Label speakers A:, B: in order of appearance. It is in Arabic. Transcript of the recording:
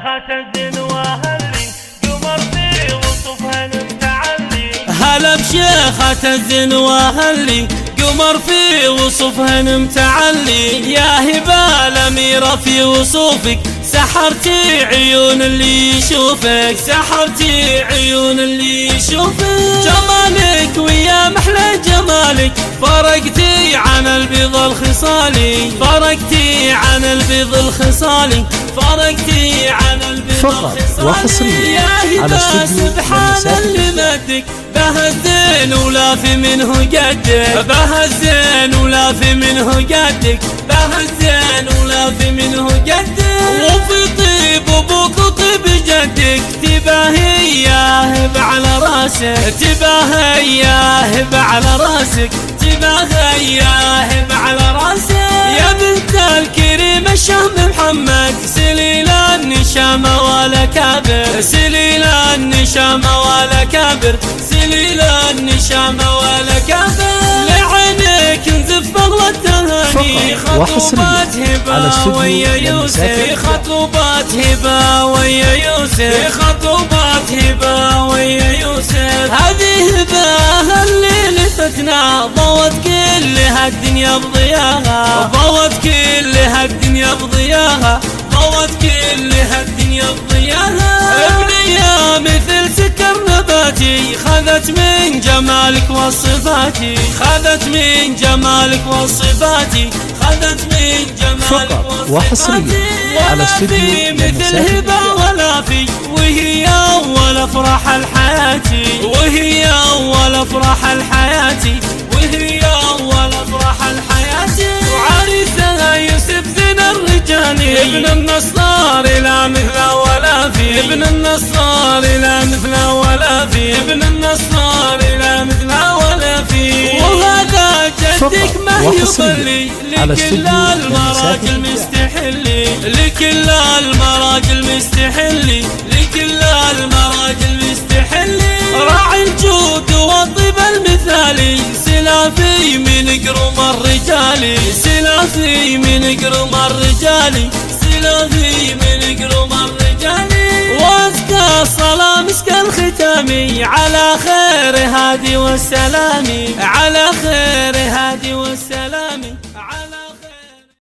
A: شيخة الزنوة اللي قمر في وصفها متعلي.
B: هلا بشيخة الزنوة اللي قمر في وصفها متعلي. يا هبة الأميرة في وصوفك سحرتي عيون اللي يشوفك، سحرتي عيون اللي يشوفك. جمالك ويا محلى جمالك فرقتي عن البيض الخصالي، فرقتي عن البيض الخصالي، فرقتي عن البيض الخصالي. يا هبة سبحان اللي مدك بها الزين ولا في منه قدك، بها الزين ولا في منه قدك، بها الزين ولا في منه قدك. وفي طيب ابوك وطيب جدك تباهي يا هبة على راسك، تباهي يا هبة على راسك، تباهي يا هبة على راسك. يا بنت الكريم الشهم محمد سليل النشامة ولا كابر، سليل النشامة ولا كابر، سليل النشامة ولا كابر. لعينك نزف بغلة تهاني خطوبات هبة ويا يوسف، خطوبات هبة ويا يوسف، خطوبات هبة ويا يوسف. هذه هبة اللي لفتنا ضوت كل هالدنيا بضياها، ضوت كل هالدنيا بضياها، ضوت كل هالدنيا بضياها. ابنية مثل سكر نباتي خذت من جمالك وصفاتي، خذت من جمالك وصفاتي، خذت من جمالك وصفاتي.
C: على استوديو
B: مثل هبة ولا في، وهي أول أفراح الحياة، وهي أول أفراح الحياة، وهي أول أفراح الحياة. وعريسها يوسف زين الرجال ابن النصار لا مثل ولا في، ابن النصار لا مثل ولا في، ابن النصار لا مثل ولا في. وهذا جدك ما يبلي لكل المراجل مستحلي، لكل المراجل مستحلي، لكل المراجل مستحلي. راعي الجود والطيب المثالي سلافي من قرم الرجالي، سلافي من قرم الرجالي، سلافي من قرم الرجالي. وازكى الصلاة مسك الختامي على خير هادي والسلامي، على خير هادي والسلامي.